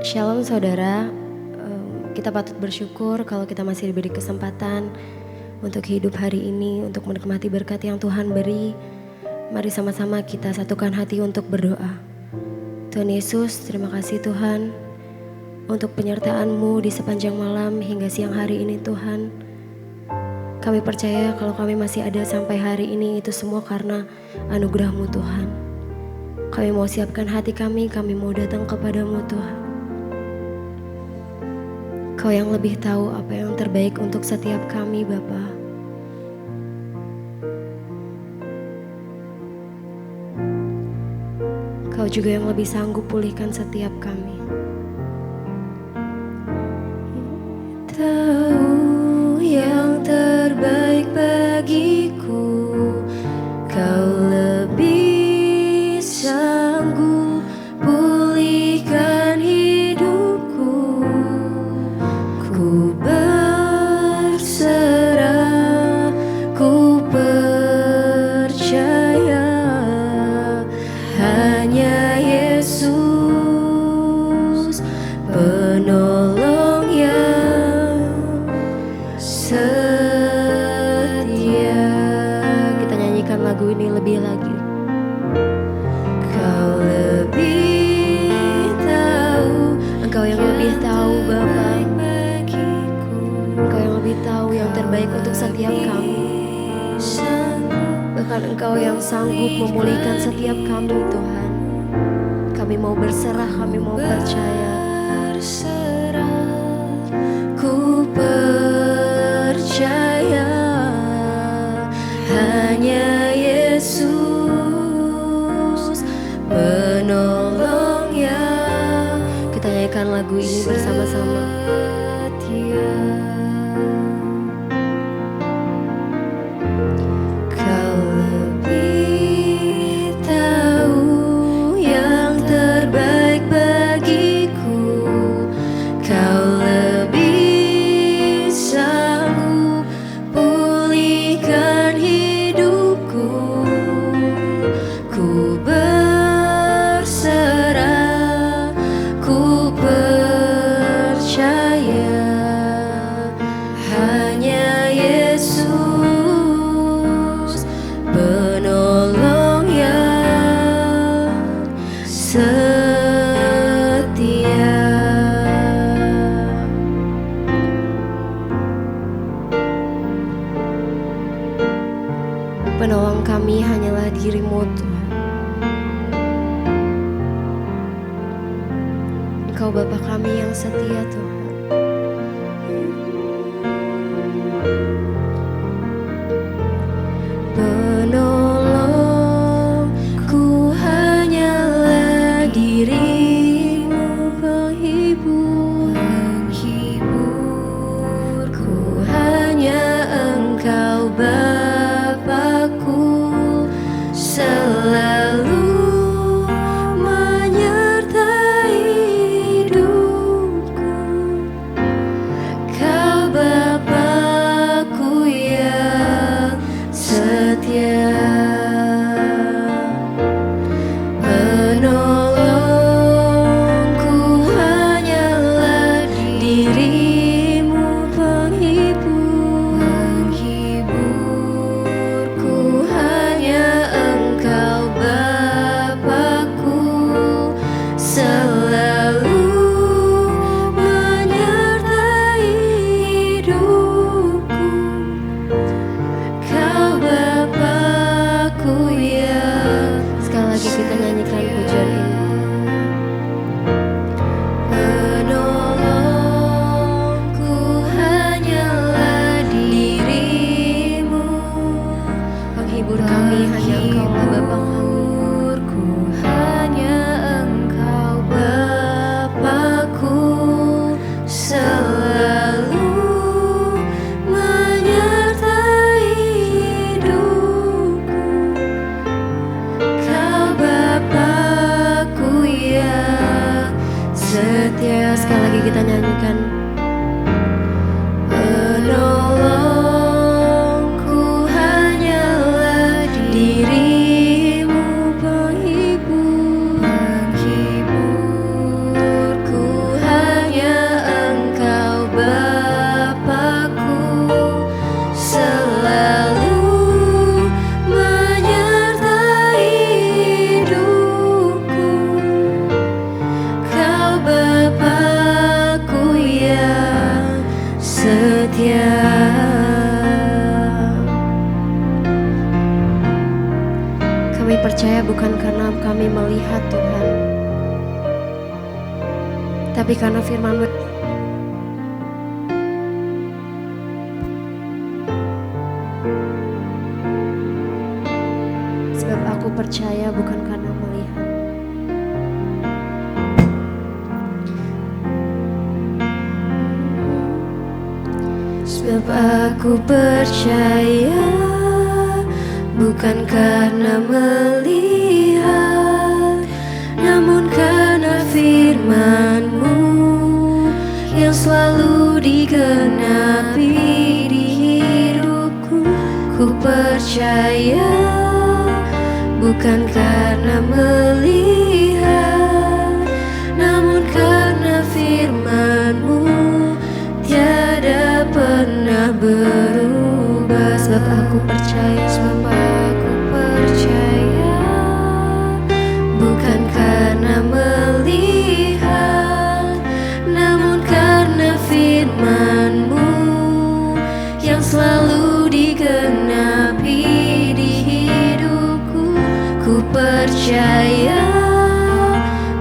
Shalom saudara, kita patut bersyukur kalau kita masih diberi kesempatan untuk hidup hari ini, untuk menikmati berkat yang Tuhan beri. Mari sama-sama kita satukan hati untuk berdoa. Tuhan Yesus, terima kasih Tuhan untuk penyertaan-Mu di sepanjang malam hingga siang hari ini Tuhan. Kami percaya kalau kami masih ada sampai hari ini itu semua karena anugerah-Mu Tuhan. Kami mau siapkan hati kami mau datang kepadamu Tuhan. Kau yang lebih tahu apa yang terbaik untuk setiap kami Bapa. Kau juga yang lebih sanggup pulihkan setiap kami. Tahu yang terbaik bagiku, Kau lebih sanggup pulihkan hidupku. Ku berserah, ku percaya hanya Yesus penolong yang setia. Kita nyanyikan lagu ini lebih lagi. Kau lebih tahu, Engkau yang lebih tahu Bapa. Engkau yang lebih tahu yang terbaik untuk setiap kami. Bahkan Engkau yang sanggup memulihkan setiap kami Tuhan. Kami mau berserah, kami mau percaya. Ku percaya hanya Yesus penolong yang. Kita nyanyikan lagu ini bersama-sama. Kau lebih tahu yang terbaik bagiku, Kau lebih sanggup pulihkan hidupku. Ku berserah, ku percaya hanya Yesus penolong yang setia. Penolong kami hanyalah diri-Mu Tuhan. Engkau Bapa kami yang setia Tuhan. Penolongku hanyalah diri-Mu, penghiburku hanya Engkau Bapakku, selalu menyertai hidupku. Kau Bapakku yang setia. Penolongku hanyalah diri-Mu, penghiburku hanya Engkau Bapakku, selalu menyertai hidupku. Kau Bapakku yang. Sekali lagi kita nyanyikan pujian ini. Penolongku hanyalah diri-Mu, penghibur kami hanya Engkau Bapa kami. Hanya Engkau Bapakku, selalu menyertai hidupku. Kau Bapakku yang setia. Sekali lagi kita nyanyikan. Penolongku hanyalah Kami percaya bukan karena kami melihat Tuhan, tapi karena firman-Mu. Sebab aku percaya bukan karena melihat. Sebab aku percaya bukan karena melihat, namun karena firman-Mu yang selalu digenapi di hidupku. Ku percaya bukan karena melihat, namun karena firman-Mu tiada pernah berubah. Sebab aku percaya, bukan karena melihat, namun karena firman-Mu yang selalu digenapi di hidupku. Ku percaya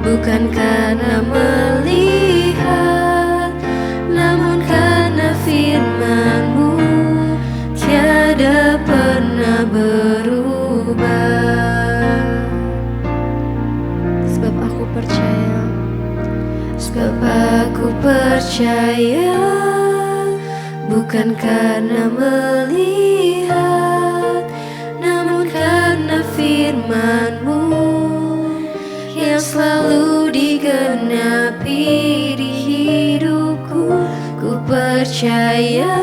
bukan karena melihat, namun karena firman-Mu tiada pernah berubah. Sebab aku percaya, bukan karena melihat, namun karena firman-Mu yang selalu digenapi di hidupku. Ku percaya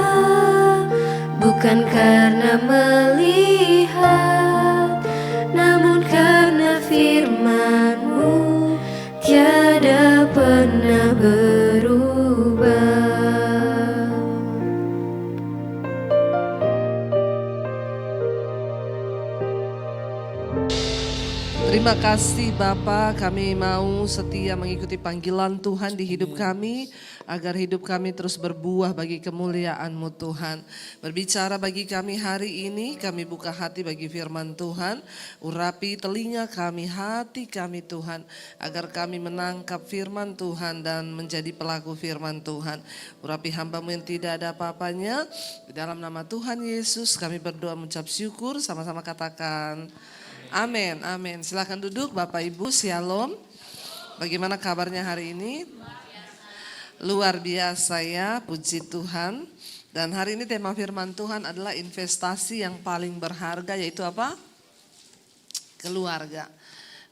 bukan karena melihat, namun karena firman-Mu tiada pernah berubah. Terima kasih Bapa, kami mau setia mengikuti panggilan Tuhan di hidup kami, agar hidup kami terus berbuah bagi kemuliaan-Mu Tuhan. Berbicara bagi kami hari ini, kami buka hati bagi firman Tuhan, urapi telinga kami, hati kami Tuhan, agar kami menangkap firman Tuhan dan menjadi pelaku firman Tuhan. Urapi hamba-Mu yang tidak ada apa-apanya, di dalam nama Tuhan Yesus kami berdoa mengucap syukur, sama-sama katakan amin, amin. Silakan duduk Bapak Ibu, Shalom. Bagaimana kabarnya hari ini? Luar biasa ya, puji Tuhan. Dan hari ini tema firman Tuhan adalah investasi yang paling berharga, yaitu apa? Keluarga.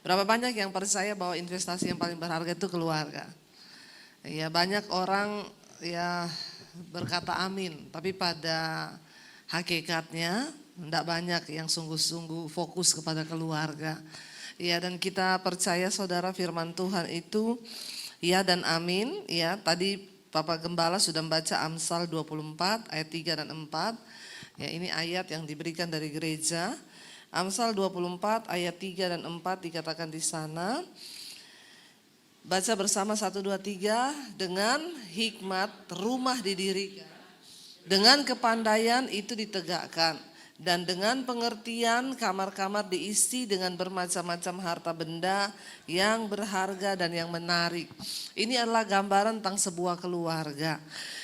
Berapa banyak yang percaya bahwa investasi yang paling berharga itu keluarga? Ya, banyak orang ya berkata amin, tapi pada hakikatnya tidak banyak yang sungguh-sungguh fokus kepada keluarga. Ya, dan kita percaya saudara firman Tuhan itu ya dan amin. Ya, tadi Bapak Gembala sudah membaca Amsal 24 ayat 3 dan 4. Ya, ini ayat yang diberikan dari gereja. Amsal 24 ayat 3 dan 4 dikatakan di sana. Baca bersama 1 2 3. Dengan hikmat rumah didirikan, dengan kepandaian itu ditegakkan, dan dengan pengertian kamar-kamar diisi dengan bermacam-macam harta benda yang berharga dan yang menarik. Ini adalah gambaran tentang sebuah keluarga.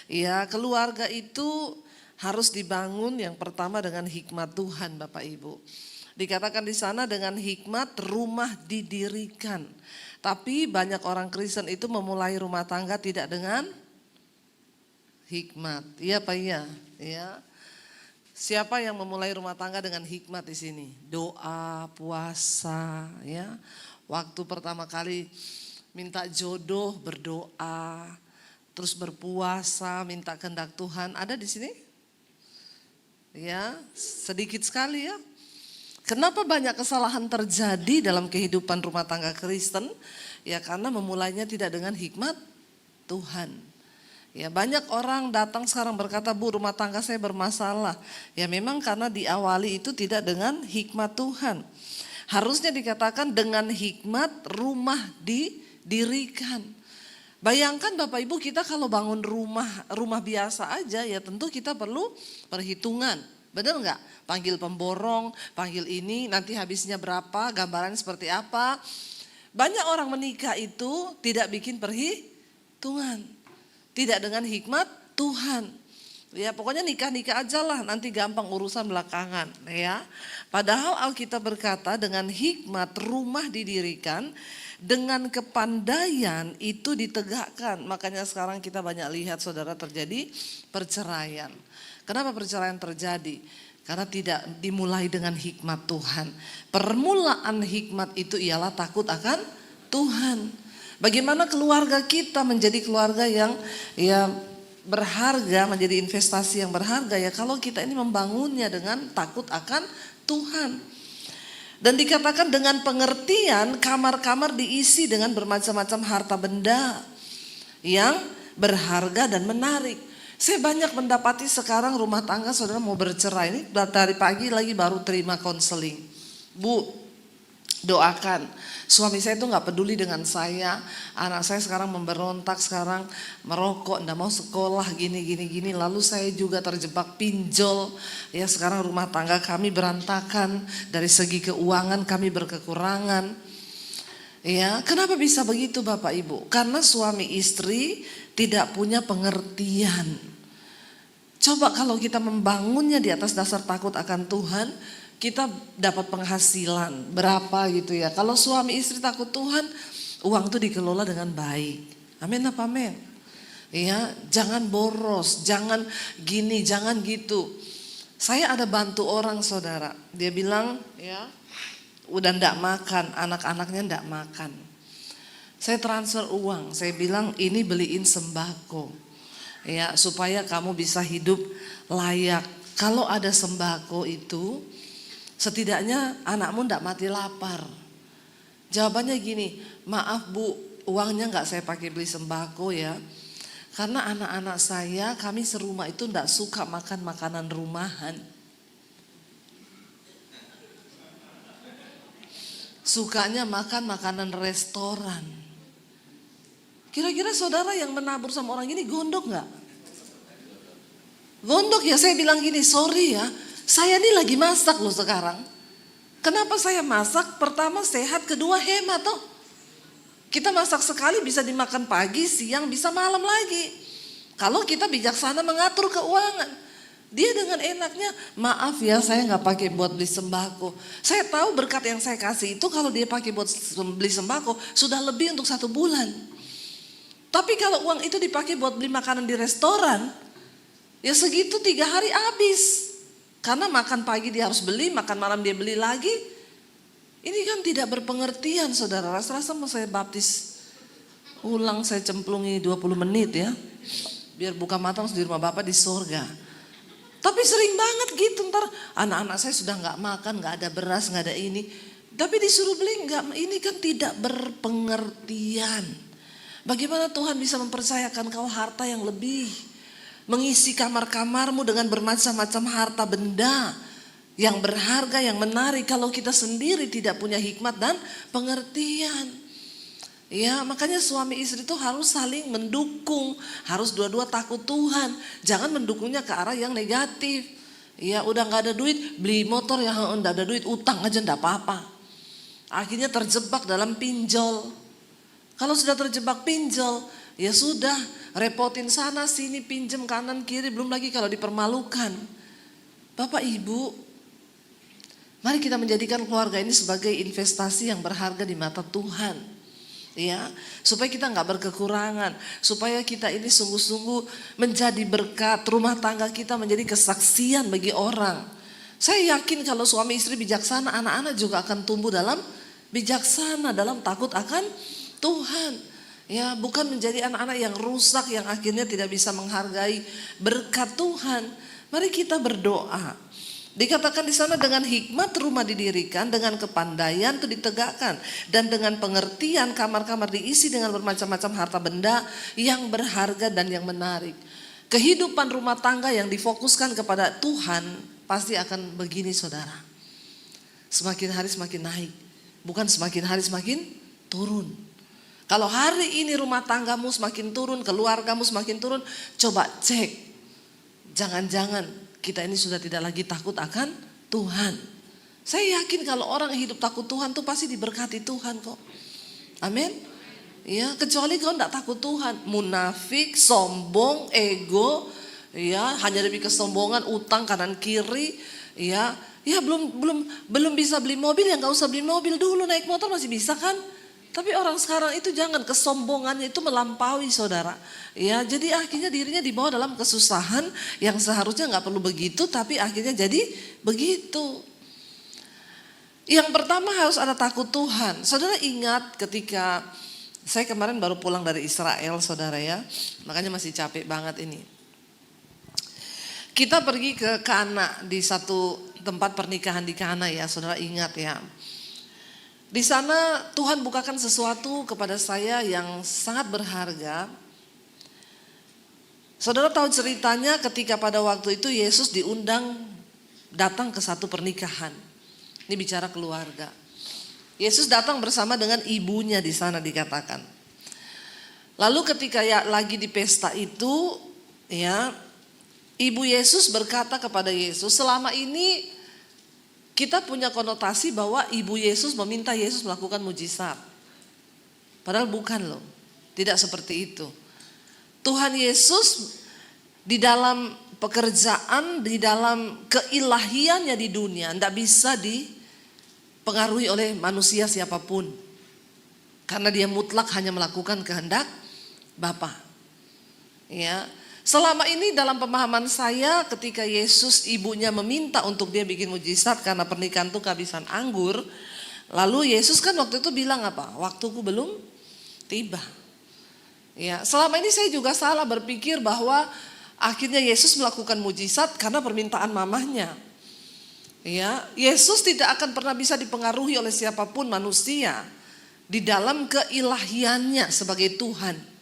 Ya, keluarga itu harus dibangun yang pertama dengan hikmat Tuhan, Bapak Ibu. Dikatakan di sana dengan hikmat rumah didirikan. Tapi banyak orang Kristen itu memulai rumah tangga tidak dengan hikmat. Iya Pak, iya. Ya. Siapa yang memulai rumah tangga dengan hikmat di sini? Doa, puasa, ya. Waktu pertama kali minta jodoh, berdoa, terus berpuasa, minta kehendak Tuhan. Ada di sini? Ya, sedikit sekali ya. Kenapa banyak kesalahan terjadi dalam kehidupan rumah tangga Kristen? Ya karena memulainya tidak dengan hikmat Tuhan. Ya, banyak orang datang sekarang berkata, Bu, rumah tangga saya bermasalah. Ya memang karena diawali itu tidak dengan hikmat Tuhan. Harusnya dikatakan dengan hikmat rumah didirikan. Bayangkan Bapak Ibu, kita kalau bangun rumah biasa aja ya tentu kita perlu perhitungan. Benar nggak? Panggil pemborong, panggil ini, nanti habisnya berapa, gambarannya seperti apa. Banyak orang menikah itu tidak bikin perhitungan. Tidak dengan hikmat Tuhan. Ya pokoknya nikah-nikah aja lah, nanti gampang urusan belakangan ya. Padahal Alkitab berkata dengan hikmat rumah didirikan, dengan kepandaian itu ditegakkan. Makanya sekarang kita banyak lihat saudara terjadi perceraian. Kenapa perceraian terjadi? Karena tidak dimulai dengan hikmat Tuhan. Permulaan hikmat itu ialah takut akan Tuhan. Bagaimana keluarga kita menjadi keluarga yang ya berharga, menjadi investasi yang berharga ya kalau kita ini membangunnya dengan takut akan Tuhan. Dan dikatakan dengan pengertian kamar-kamar diisi dengan bermacam-macam harta benda yang berharga dan menarik. Saya banyak mendapati sekarang rumah tangga saudara mau bercerai, ini dari pagi lagi baru terima konseling. Bu, doakan. Suami saya itu gak peduli dengan saya. Anak saya sekarang memberontak, sekarang merokok, gak mau sekolah gini. Lalu saya juga terjebak pinjol. Ya sekarang rumah tangga kami berantakan. Dari segi keuangan kami berkekurangan. Ya, kenapa bisa begitu Bapak Ibu? Karena suami istri tidak punya pengertian. Coba kalau kita membangunnya di atas dasar takut akan Tuhan, kita dapat penghasilan berapa gitu ya. Kalau suami istri takut Tuhan, uang itu dikelola dengan baik. Amin apa amin? Ya, jangan boros, jangan gini, jangan gitu. Saya ada bantu orang saudara, dia bilang ya udah ndak makan, anak-anaknya ndak makan. Saya transfer uang, saya bilang ini beliin sembako. Ya, supaya kamu bisa hidup layak. Kalau ada sembako itu, setidaknya anakmu ndak mati lapar. Jawabannya gini, maaf Bu, uangnya nggak saya pakai beli sembako ya. Karena anak-anak saya, kami serumah itu ndak suka makan makanan rumahan. Sukanya makan makanan restoran. Kira-kira saudara yang menabur sama orang ini gondok gak? Gondok ya, saya bilang gini, sorry ya, saya ini lagi masak loh sekarang. Kenapa saya masak? Pertama sehat, kedua hemat toh. Kita masak sekali bisa dimakan pagi, siang, bisa malam lagi. Kalau kita bijaksana mengatur keuangan. Dia dengan enaknya, maaf ya saya gak pakai buat beli sembako. Saya tahu berkat yang saya kasih itu kalau dia pakai buat beli sembako sudah lebih untuk 1 bulan. Tapi kalau uang itu dipakai buat beli makanan di restoran, ya segitu 3 hari habis. Karena makan pagi dia harus beli, makan malam dia beli lagi. Ini kan tidak berpengertian saudara. Rasa-rasa mau saya baptis ulang, saya cemplungi 20 menit ya. Biar buka mata langsung di rumah Bapak di sorga. Tapi sering banget gitu, ntar anak-anak saya sudah gak makan, gak ada beras, gak ada ini. Tapi disuruh beli enggak, ini kan tidak berpengertian. Bagaimana Tuhan bisa mempercayakan kau harta yang lebih, mengisi kamar-kamarmu dengan bermacam-macam harta benda yang berharga, yang menarik, kalau kita sendiri tidak punya hikmat dan pengertian. Ya, makanya suami istri itu harus saling mendukung, harus dua-dua takut Tuhan. Jangan mendukungnya ke arah yang negatif. Ya, udah nggak ada duit, beli motor yang nggak ada duit, utang aja nggak apa-apa. Akhirnya terjebak dalam pinjol. Kalau sudah terjebak pinjol, ya sudah, repotin sana sini, pinjem kanan kiri, belum lagi kalau dipermalukan. Bapak Ibu, mari kita menjadikan keluarga ini sebagai investasi yang berharga di mata Tuhan. Ya, supaya kita nggak berkekurangan, supaya kita ini sungguh-sungguh menjadi berkat, rumah tangga kita menjadi kesaksian bagi orang. Saya yakin kalau suami istri bijaksana, anak-anak juga akan tumbuh dalam bijaksana, dalam takut akan Tuhan. Ya, bukan menjadi anak-anak yang rusak, yang akhirnya tidak bisa menghargai berkat Tuhan. Mari kita berdoa. Dikatakan di sana dengan hikmat rumah didirikan, dengan kepandaian itu ditegakkan, dan dengan pengertian kamar-kamar diisi dengan bermacam-macam harta benda yang berharga dan yang menarik. Kehidupan rumah tangga yang difokuskan kepada Tuhan pasti akan begini saudara. Semakin hari semakin naik, bukan semakin hari semakin turun. Kalau hari ini rumah tanggamu semakin turun, keluargamu semakin turun, coba cek. Jangan-jangan kita ini sudah tidak lagi takut akan Tuhan. Saya yakin kalau orang hidup takut Tuhan tuh pasti diberkati Tuhan kok. Amin. Ya, kecuali kau tidak takut Tuhan, munafik, sombong, ego, ya, hanya demi kesombongan, utang kanan kiri, ya belum bisa beli mobil, ya nggak usah beli mobil dulu, naik motor masih bisa kan? Tapi orang sekarang itu jangan, kesombongannya itu melampaui saudara. Ya, jadi akhirnya dirinya dibawa dalam kesusahan yang seharusnya nggak perlu begitu, tapi akhirnya jadi begitu. Yang pertama harus ada takut Tuhan. Saudara ingat ketika saya kemarin baru pulang dari Israel saudara ya, makanya masih capek banget ini. Kita pergi ke Kana, di satu tempat pernikahan di Kana ya, saudara ingat ya. Di sana Tuhan bukakan sesuatu kepada saya yang sangat berharga. Saudara tahu ceritanya ketika pada waktu itu Yesus diundang datang ke satu pernikahan. Ini bicara keluarga. Yesus datang bersama dengan ibunya di sana dikatakan. Lalu ketika lagi di pesta itu, ya, ibu Yesus berkata kepada Yesus, selama ini kita punya konotasi bahwa ibu Yesus meminta Yesus melakukan mujizat. Padahal bukan loh, tidak seperti itu. Tuhan Yesus di dalam pekerjaan, di dalam keilahiannya di dunia, tidak bisa dipengaruhi oleh manusia siapapun. Karena dia mutlak hanya melakukan kehendak Bapa. Ya. Selama ini dalam pemahaman saya ketika Yesus ibunya meminta untuk dia bikin mujizat karena pernikahan itu kehabisan anggur. Lalu Yesus kan waktu itu bilang apa? Waktuku belum tiba. Ya, selama ini saya juga salah berpikir bahwa akhirnya Yesus melakukan mujizat karena permintaan mamahnya. Ya, Yesus tidak akan pernah bisa dipengaruhi oleh siapapun manusia di dalam keilahiannya sebagai Tuhan.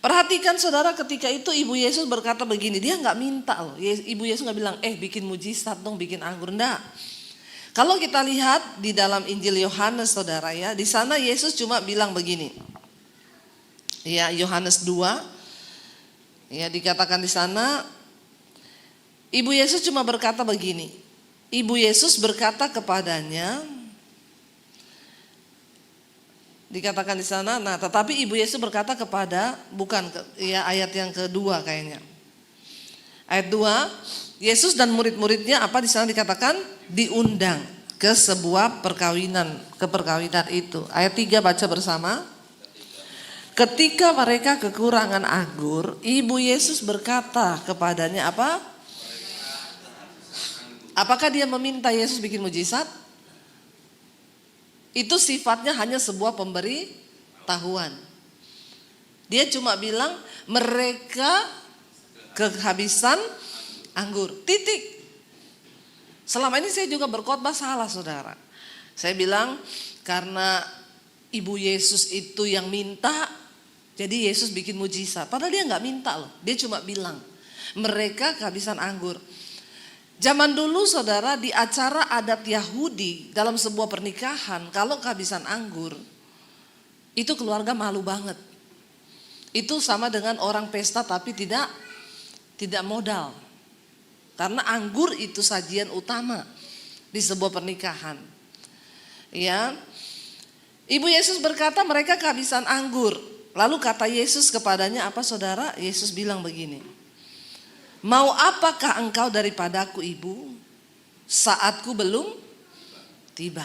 Perhatikan saudara, ketika itu ibu Yesus berkata begini, dia nggak minta loh. Ibu Yesus nggak bilang, bikin mujizat dong, bikin anggur, enggak. Kalau kita lihat di dalam Injil Yohanes saudara ya, di sana Yesus cuma bilang begini. Ya, Yohanes 2. Ya, dikatakan di sana ibu Yesus cuma berkata begini. Ibu Yesus berkata kepadanya, dikatakan di sana, nah tetapi ibu Yesus berkata kepada, ya ayat yang kedua kayaknya. Ayat 2, Yesus dan murid-muridnya apa di sana dikatakan diundang ke sebuah perkawinan itu. Ayat 3 baca bersama. Ketika mereka kekurangan anggur, ibu Yesus berkata kepadanya apa? Apakah dia meminta Yesus bikin mujizat? Itu sifatnya hanya sebuah pemberitahuan. Dia cuma bilang mereka kehabisan anggur. Titik. Selama ini saya juga berkhotbah salah saudara. Saya bilang karena ibu Yesus itu yang minta, jadi Yesus bikin mujizat. Padahal dia nggak minta loh. Dia cuma bilang mereka kehabisan anggur. Zaman dulu saudara, di acara adat Yahudi dalam sebuah pernikahan, kalau kehabisan anggur, itu keluarga malu banget. Itu sama dengan orang pesta tapi tidak modal. Karena anggur itu sajian utama di sebuah pernikahan. Ya. Ibu Yesus berkata mereka kehabisan anggur. Lalu kata Yesus kepadanya apa saudara? Yesus bilang begini. Mau apakah engkau daripadaku ibu? Saatku belum tiba.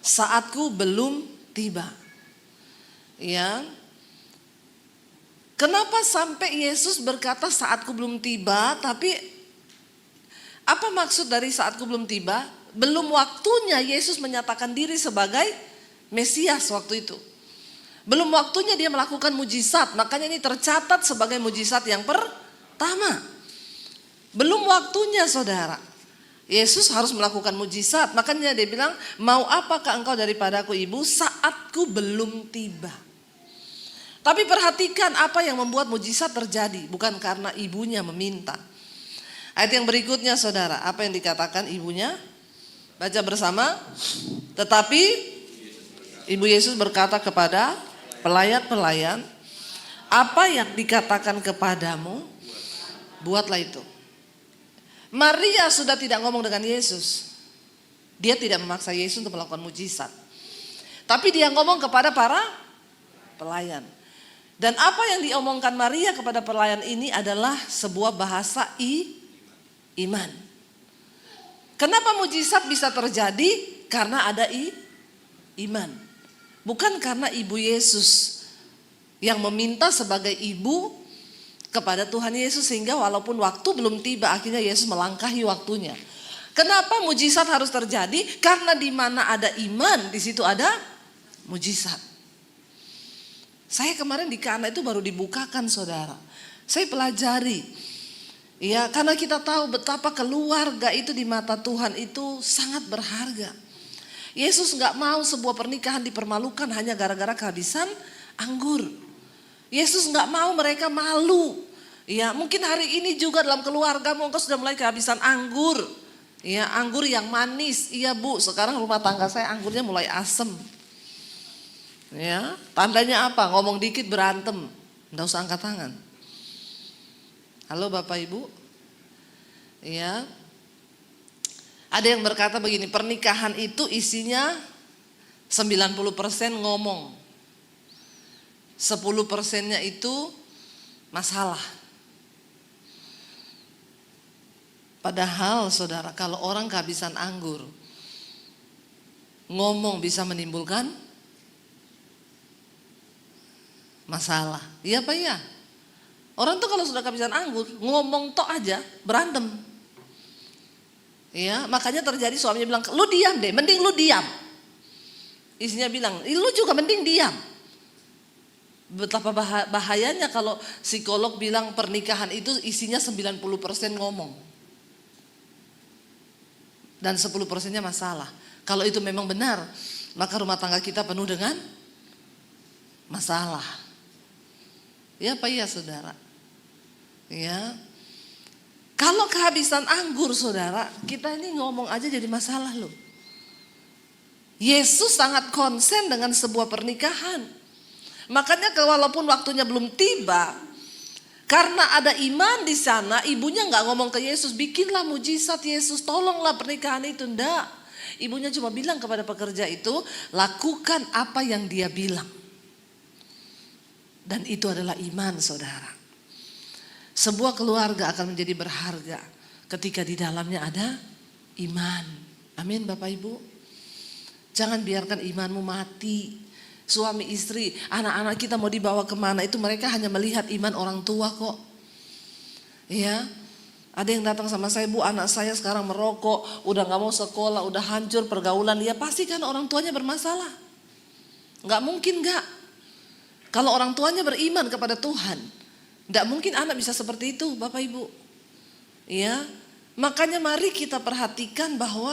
Saatku belum tiba. Ya. Kenapa sampai Yesus berkata saatku belum tiba? Tapi apa maksud dari saatku belum tiba? Belum waktunya Yesus menyatakan diri sebagai Mesias waktu itu. Belum waktunya dia melakukan mujizat, makanya ini tercatat sebagai mujizat yang pertama. Belum waktunya saudara. Yesus harus melakukan mujizat, makanya dia bilang, mau apakah engkau daripadaku ibu, saatku belum tiba. Tapi perhatikan apa yang membuat mujizat terjadi, bukan karena ibunya meminta. Ayat yang berikutnya saudara, apa yang dikatakan ibunya? Baca bersama. Tetapi ibu Yesus berkata kepada pelayan-pelayan, apa yang dikatakan kepadamu, buatlah itu. Maria sudah tidak ngomong dengan Yesus. Dia tidak memaksa Yesus untuk melakukan mujizat. Tapi dia ngomong kepada para pelayan. Dan apa yang diomongkan Maria kepada pelayan ini adalah sebuah bahasa iman. Kenapa mujizat bisa terjadi? Karena ada iman. Bukan karena ibu Yesus yang meminta sebagai ibu kepada Tuhan Yesus, sehingga walaupun waktu belum tiba akhirnya Yesus melangkahi waktunya. Kenapa mujizat harus terjadi? Karena di mana ada iman, di situ ada mujizat. Saya kemarin di Kana itu baru dibukakan, saudara. Saya pelajari. Ya, karena kita tahu betapa keluarga itu di mata Tuhan itu sangat berharga. Yesus gak mau sebuah pernikahan dipermalukan hanya gara-gara kehabisan anggur. Yesus gak mau mereka malu. Ya, mungkin hari ini juga dalam keluarga engkau sudah mulai kehabisan anggur. Ya, anggur yang manis. Iya Bu, sekarang rumah tangga saya anggurnya mulai asem. Ya, tandanya apa? Ngomong dikit berantem. Nggak usah angkat tangan. Halo Bapak Ibu. Ya. Ada yang berkata begini, pernikahan itu isinya 90% ngomong. 10%-nya itu masalah. Padahal saudara, kalau orang kehabisan anggur, ngomong bisa menimbulkan masalah. Iya Pak ya? Orang tuh kalau sudah kehabisan anggur, ngomong tok aja berantem. Ya, makanya terjadi suaminya bilang, lu diam deh, mending lu diam. Istrinya bilang, lu juga mending diam. Betapa bahayanya kalau psikolog bilang pernikahan itu isinya 90% ngomong. Dan 10%-nya masalah. Kalau itu memang benar, maka rumah tangga kita penuh dengan masalah. Ya Pak ya saudara. Ya. Kalau kehabisan anggur saudara, kita ini ngomong aja jadi masalah loh. Yesus sangat konsen dengan sebuah pernikahan. Makanya walaupun waktunya belum tiba, karena ada iman di sana, ibunya nggak ngomong ke Yesus, bikinlah mujizat Yesus, tolonglah pernikahan itu. Enggak. Ibunya cuma bilang kepada pekerja itu, lakukan apa yang dia bilang. Dan itu adalah iman saudara. Sebuah keluarga akan menjadi berharga ketika di dalamnya ada iman. Amin Bapak Ibu. Jangan biarkan imanmu mati. Suami istri, anak-anak kita mau dibawa kemana itu mereka hanya melihat iman orang tua kok. Ya, ada yang datang sama saya, Bu anak saya sekarang merokok, udah gak mau sekolah, udah hancur pergaulan. Ya pasti kan orang tuanya bermasalah. Gak mungkin gak. Kalau orang tuanya beriman kepada Tuhan, gak mungkin anak bisa seperti itu Bapak Ibu. Ya, makanya mari kita perhatikan bahwa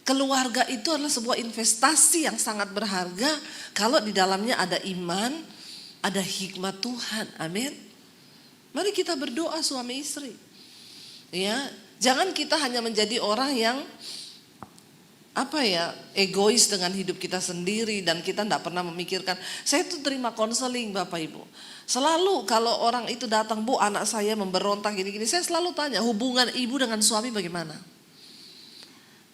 keluarga itu adalah sebuah investasi yang sangat berharga kalau di dalamnya ada iman, ada hikmat Tuhan. Amin. Mari kita berdoa suami istri. Ya, jangan kita hanya menjadi orang yang egois dengan hidup kita sendiri dan kita tidak pernah memikirkan. Saya tuh terima konseling Bapak Ibu. Selalu kalau orang itu datang, Bu anak saya memberontak gini-gini, saya selalu tanya hubungan ibu dengan suami bagaimana?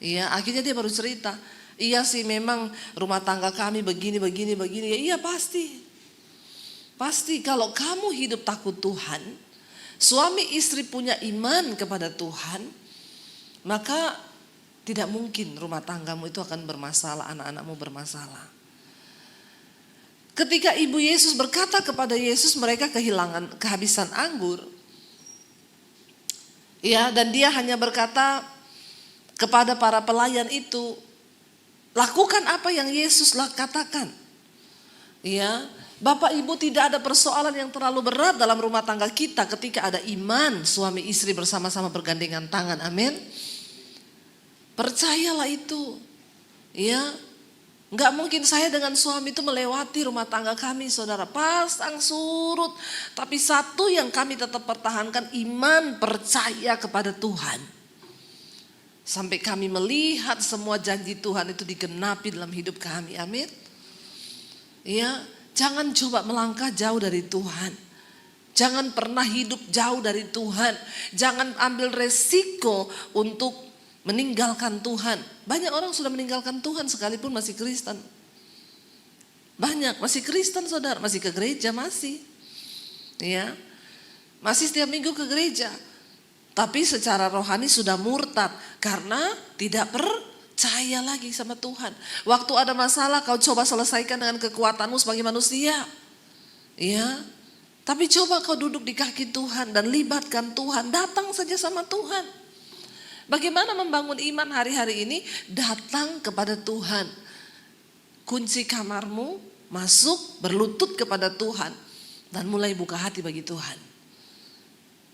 Iya, akhirnya dia baru cerita. Iya sih memang rumah tangga kami begini. Ya, iya pasti. Pasti kalau kamu hidup takut Tuhan, suami istri punya iman kepada Tuhan, maka tidak mungkin rumah tanggamu itu akan bermasalah, anak-anakmu bermasalah. Ketika ibu Yesus berkata kepada Yesus mereka kehabisan anggur. Ya, dan dia hanya berkata kepada para pelayan itu, lakukan apa yang Yesus katakan. Ya, Bapak Ibu tidak ada persoalan yang terlalu berat dalam rumah tangga kita ketika ada iman suami istri bersama-sama bergandengan tangan. Amin. Percayalah itu. Ya, nggak mungkin saya dengan suami itu melewati rumah tangga kami, saudara. Pasang surut. Tapi satu yang kami tetap pertahankan, iman percaya kepada Tuhan. Sampai kami melihat semua janji Tuhan itu digenapi dalam hidup kami. Amin. Ya, jangan coba melangkah jauh dari Tuhan. Jangan pernah hidup jauh dari Tuhan. Jangan ambil resiko untuk meninggalkan Tuhan. Banyak orang sudah meninggalkan Tuhan sekalipun masih Kristen. Banyak masih Kristen saudara, masih ke gereja masih. Ya. Masih setiap minggu ke gereja. Tapi secara rohani sudah murtad karena tidak percaya lagi sama Tuhan. Waktu ada masalah kau coba selesaikan dengan kekuatanmu sebagai manusia. Ya. Tapi coba kau duduk di kaki Tuhan dan libatkan Tuhan. Datang saja sama Tuhan. Bagaimana membangun iman hari-hari ini? Datang kepada Tuhan. Kunci kamarmu, masuk, berlutut kepada Tuhan. Dan mulai buka hati bagi Tuhan.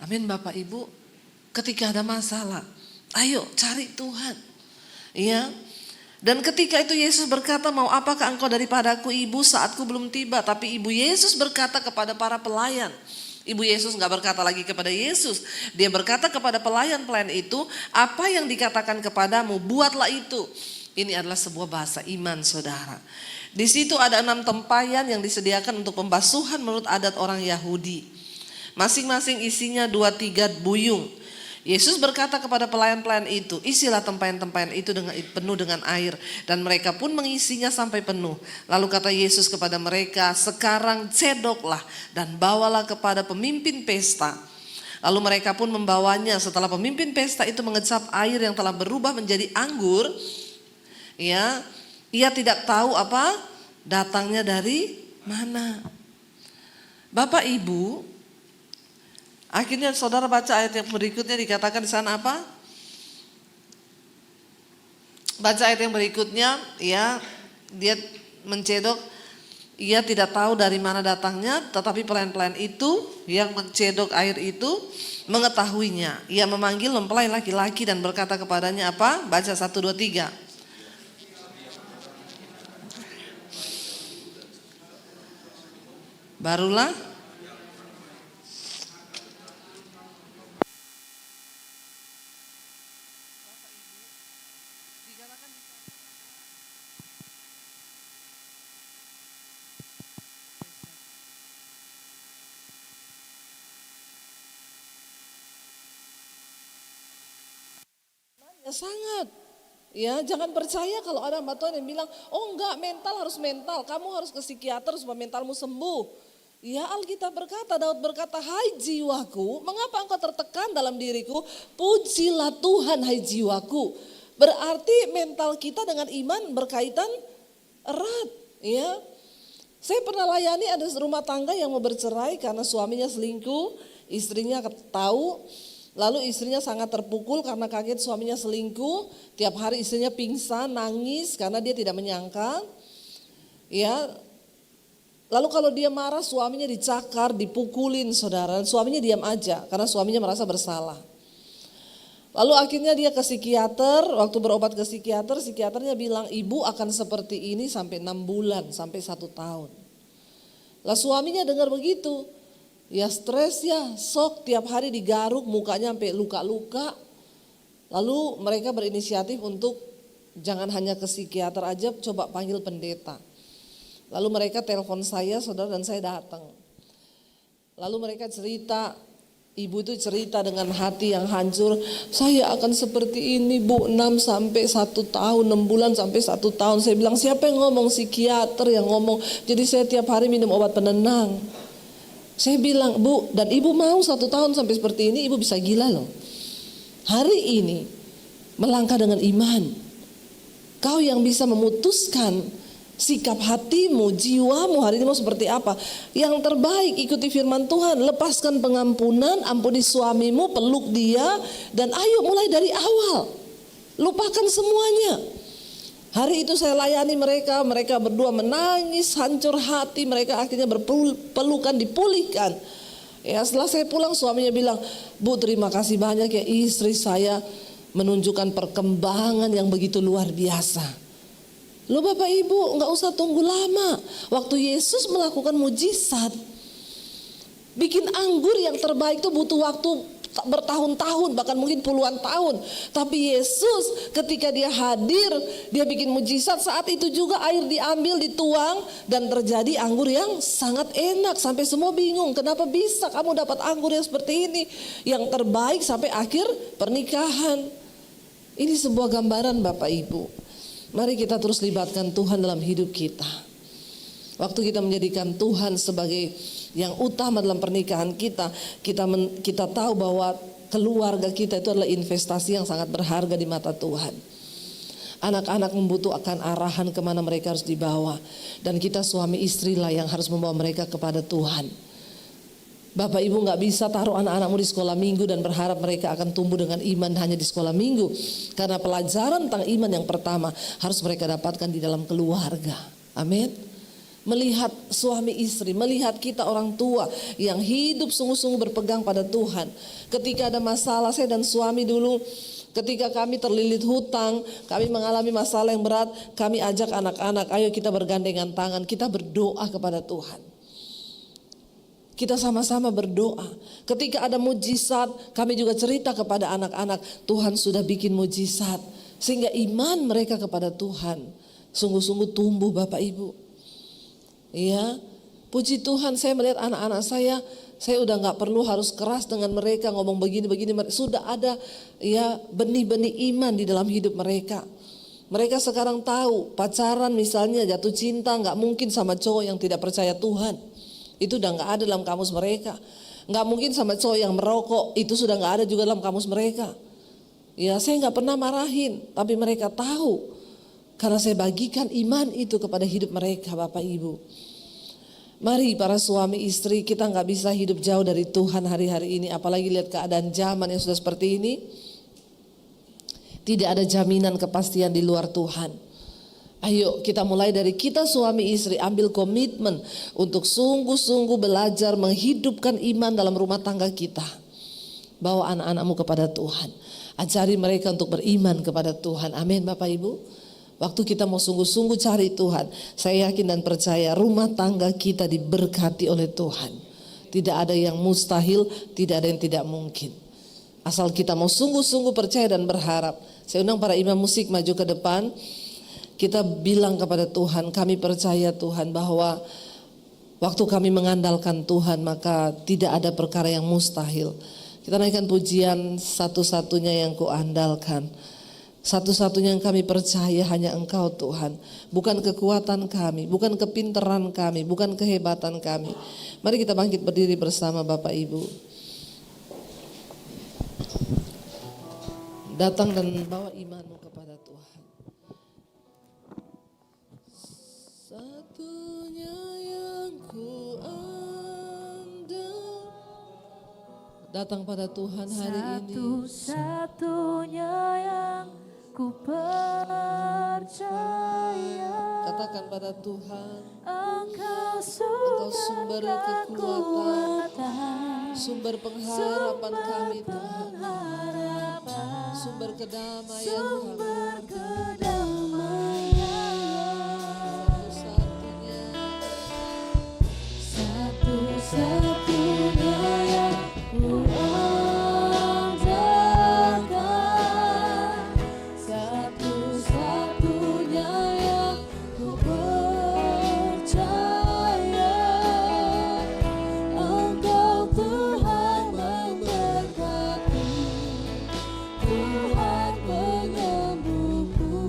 Amin Bapak Ibu. Ketika ada masalah, ayo cari Tuhan. Ya. Dan ketika itu Yesus berkata, mau apakah engkau daripadaku ibu, saatku belum tiba. Tapi ibu Yesus berkata kepada para pelayan. Ibu Yesus gak berkata lagi kepada Yesus. Dia berkata kepada pelayan-pelayan itu, apa yang dikatakan kepadamu, buatlah itu. Ini adalah sebuah bahasa iman saudara. Di situ ada 6 tempayan yang disediakan untuk pembasuhan menurut adat orang Yahudi. Masing-masing isinya 2-3 buyung. Yesus berkata kepada pelayan-pelayan itu, isilah tempayan-tempayan itu penuh dengan air. Dan mereka pun mengisinya sampai penuh. Lalu kata Yesus kepada mereka, sekarang cedoklah dan bawalah kepada pemimpin pesta. Lalu mereka pun membawanya. Setelah pemimpin pesta itu mengecap air yang telah berubah menjadi anggur, ya, ia tidak tahu apa datangnya dari mana. Bapak Ibu, akhirnya saudara baca ayat yang berikutnya, dikatakan di sana apa? Baca ayat yang berikutnya, ya, dia mencedok, ia tidak tahu dari mana datangnya, tetapi pelayan-pelayan itu yang mencedok air itu mengetahuinya. Ia memanggil mempelai laki-laki dan berkata kepadanya apa? Baca 1, 2, 3. Barulah ya sangat. Ya, jangan percaya kalau ada hamba Tuhan yang bilang, oh enggak, mental harus mental, kamu harus ke psikiater supaya mentalmu sembuh. Ya, Alkitab berkata, Daud berkata, hai jiwaku, mengapa engkau tertekan dalam diriku? Pujilah Tuhan hai jiwaku. Berarti mental kita dengan iman berkaitan erat. Ya, saya pernah layani ada rumah tangga yang mau bercerai karena suaminya selingkuh, istrinya tahu. Lalu istrinya sangat terpukul karena kaget suaminya selingkuh. Tiap hari istrinya pingsan, nangis karena dia tidak menyangka. Ya. Lalu kalau dia marah suaminya dicakar, dipukulin saudara. Suaminya diam aja karena suaminya merasa bersalah. Lalu akhirnya dia ke psikiater. Waktu berobat ke psikiater, psikiaternya bilang ibu akan seperti ini sampai 6 bulan, sampai 1 tahun. Lah suaminya dengar begitu. Ya stres ya, sok tiap hari digaruk mukanya sampai luka-luka. Lalu mereka berinisiatif untuk jangan hanya ke psikiater aja, coba panggil pendeta. Lalu mereka telepon saya saudara dan saya datang. Lalu mereka cerita, ibu itu cerita dengan hati yang hancur. Saya akan seperti ini bu, 6 sampai 1 tahun, 6 bulan sampai 1 tahun. Saya bilang siapa yang ngomong? Psikiater yang ngomong. Jadi saya tiap hari minum obat penenang. Saya bilang, bu, dan ibu mau 1 tahun sampai seperti ini, ibu bisa gila loh. Hari ini, melangkah dengan iman. Kau yang bisa memutuskan sikap hatimu, jiwamu hari ini mau seperti apa. Yang terbaik ikuti firman Tuhan, lepaskan pengampunan, ampuni suamimu, peluk dia, dan ayo mulai dari awal. Lupakan semuanya. Hari itu saya layani mereka berdua menangis, hancur hati, mereka akhirnya berpelukan, dipulihkan. Ya setelah saya pulang suaminya bilang, bu terima kasih banyak ya istri saya menunjukkan perkembangan yang begitu luar biasa. Loh Bapak Ibu gak usah tunggu lama. Waktu Yesus melakukan mujizat, bikin anggur yang terbaik itu butuh waktu bertahun-tahun, bahkan mungkin puluhan tahun. Tapi Yesus ketika dia hadir, dia bikin mujizat. Saat itu juga air diambil, dituang, dan terjadi anggur yang sangat enak. Sampai semua bingung, kenapa bisa kamu dapat anggur yang seperti ini, yang terbaik sampai akhir pernikahan. Ini sebuah gambaran Bapak Ibu. Mari kita terus libatkan Tuhan dalam hidup kita. Waktu kita menjadikan Tuhan sebagai yang utama dalam pernikahan kita, kita tahu bahwa keluarga kita itu adalah investasi yang sangat berharga di mata Tuhan. Anak-anak membutuhkan arahan kemana mereka harus dibawa, dan kita suami istri lah yang harus membawa mereka kepada Tuhan. Bapak Ibu gak bisa taruh anak-anakmu di sekolah minggu dan berharap mereka akan tumbuh dengan iman hanya di sekolah minggu. Karena pelajaran tentang iman yang pertama harus mereka dapatkan di dalam keluarga. Amin. Melihat suami istri, melihat kita orang tua yang hidup sungguh-sungguh berpegang pada Tuhan. Ketika ada masalah, saya dan suami dulu, ketika kami terlilit hutang, kami mengalami masalah yang berat, kami ajak anak-anak, ayo kita bergandengan tangan, kita berdoa kepada Tuhan. Kita sama-sama berdoa. Ketika ada mujizat, kami juga cerita kepada anak-anak, Tuhan sudah bikin mujizat. Sehingga iman mereka kepada Tuhan sungguh-sungguh tumbuh Bapak Ibu. Ya, puji Tuhan, saya melihat anak-anak saya udah gak perlu harus keras dengan mereka, ngomong begini-begini. Sudah ada ya benih-benih iman di dalam hidup mereka. Mereka sekarang tahu pacaran misalnya, jatuh cinta gak mungkin sama cowok yang tidak percaya Tuhan. Itu udah gak ada dalam kamus mereka. Gak mungkin sama cowok yang merokok, itu sudah gak ada juga dalam kamus mereka. Ya, saya gak pernah marahin, tapi mereka tahu. Karena saya bagikan iman itu kepada hidup mereka Bapak Ibu. Mari para suami istri, kita gak bisa hidup jauh dari Tuhan hari-hari ini. Apalagi lihat keadaan zaman yang sudah seperti ini. Tidak ada jaminan kepastian di luar Tuhan. Ayo kita mulai dari kita suami istri, ambil komitmen untuk sungguh-sungguh belajar menghidupkan iman dalam rumah tangga kita. Bawa anak-anakmu kepada Tuhan. Ajari mereka untuk beriman kepada Tuhan. Amin Bapak Ibu. Waktu kita mau sungguh-sungguh cari Tuhan, saya yakin dan percaya rumah tangga kita diberkati oleh Tuhan. Tidak ada yang mustahil, tidak ada yang tidak mungkin. Asal kita mau sungguh-sungguh percaya dan berharap. Saya undang para imam musik maju ke depan. Kita bilang kepada Tuhan, kami percaya Tuhan bahwa waktu kami mengandalkan Tuhan maka tidak ada perkara yang mustahil. Kita naikkan pujian satu-satunya yang kuandalkan. Satu-satunya yang kami percaya hanya Engkau Tuhan. Bukan kekuatan kami, bukan kepintaran kami, bukan kehebatan kami. Mari kita bangkit berdiri bersama Bapak Ibu. Datang dan bawa imanmu kepada Tuhan. Satunya yang ku andal. Datang pada Tuhan hari ini. Satu-satunya yang ku percaya. Katakan pada Tuhan, Engkau sumber kekuatan, sumber pengharapan kami Tuhan, sumber kedamaian kami. Satu-satunya yang ku andalkan, satu-satunya yang ku percaya. Engkau Tuhan memberkati, Tuhan penyembuhku.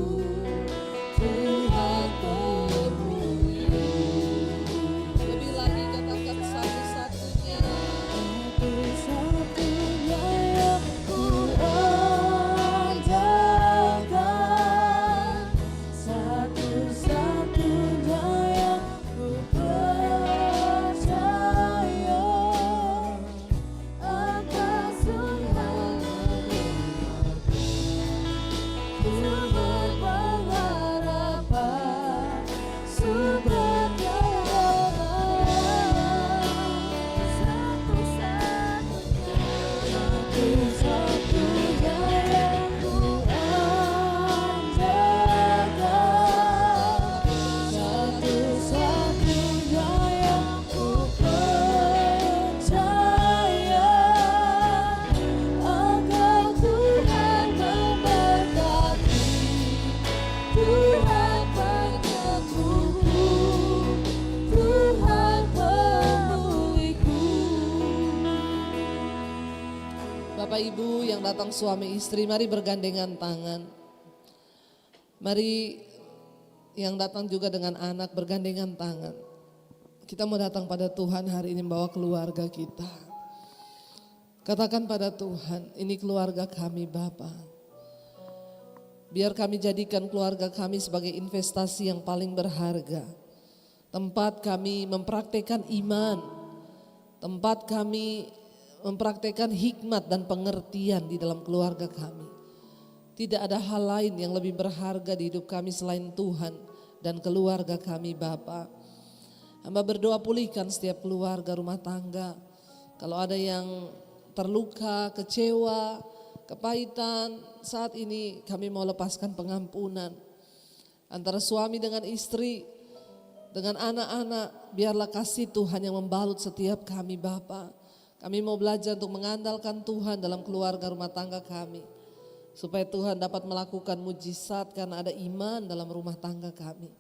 datang suami istri, mari bergandengan tangan. Mari yang datang juga dengan anak bergandengan tangan. Kita mau datang pada Tuhan hari ini membawa keluarga kita. Katakan pada Tuhan, ini keluarga kami Bapa. Biar kami jadikan keluarga kami sebagai investasi yang paling berharga. Tempat kami mempraktekkan iman. Tempat kami mempraktekkan hikmat dan pengertian di dalam keluarga kami. Tidak ada hal lain yang lebih berharga di hidup kami selain Tuhan dan keluarga kami Bapa. Hamba berdoa pulihkan setiap keluarga rumah tangga. Kalau ada yang terluka, kecewa, kepahitan, saat ini kami mau lepaskan pengampunan. Antara suami dengan istri, dengan anak-anak, biarlah kasih Tuhan yang membalut setiap kami Bapa. Kami mau belajar untuk mengandalkan Tuhan dalam keluarga rumah tangga kami. Supaya Tuhan dapat melakukan mujizat karena ada iman dalam rumah tangga kami.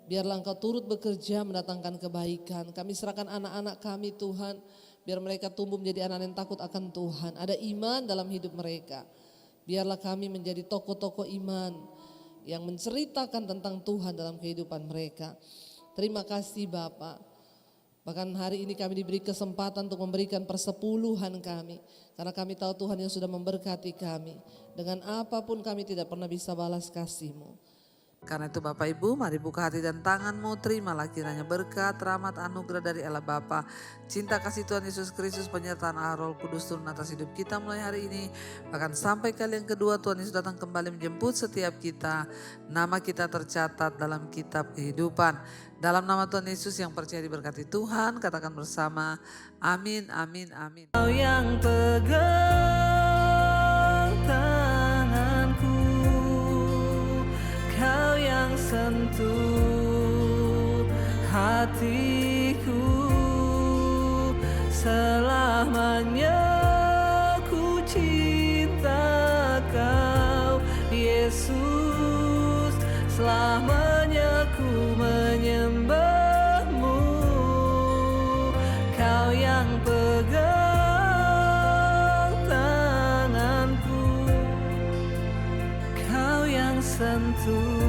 Biarlah Engkau turut bekerja mendatangkan kebaikan. Kami serahkan anak-anak kami Tuhan. Biar mereka tumbuh menjadi anak yang takut akan Tuhan. Ada iman dalam hidup mereka. Biarlah kami menjadi tokoh-tokoh iman yang menceritakan tentang Tuhan dalam kehidupan mereka. Terima kasih Bapak. Bahkan hari ini kami diberi kesempatan untuk memberikan persepuluhan kami. Karena kami tahu Tuhan yang sudah memberkati kami. Dengan apapun kami tidak pernah bisa balas kasih-Mu. Karena itu Bapak Ibu, mari buka hati dan tanganmu, terimalah kiranya berkat, rahmat, anugerah dari Allah Bapa, cinta kasih Tuhan Yesus Kristus, penyertaan Allah Roh Kudus turun atas hidup kita mulai hari ini. Bahkan sampai kali yang kedua Tuhan Yesus datang kembali menjemput setiap kita. Nama kita tercatat dalam kitab kehidupan. Dalam nama Tuhan Yesus yang percaya diberkati Tuhan, katakan bersama, amin, amin, amin. Kau yang pegang tanganku, Kau yang sentuh hatiku, selamanya ku cinta Kau Yesus, selamanya ku menyembah-Mu. Kau yang pegang tanganku, Kau yang sentuh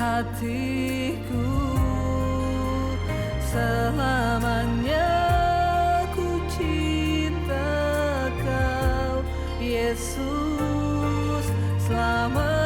hatiku, selamanya ku cinta Kau Yesus, selamanya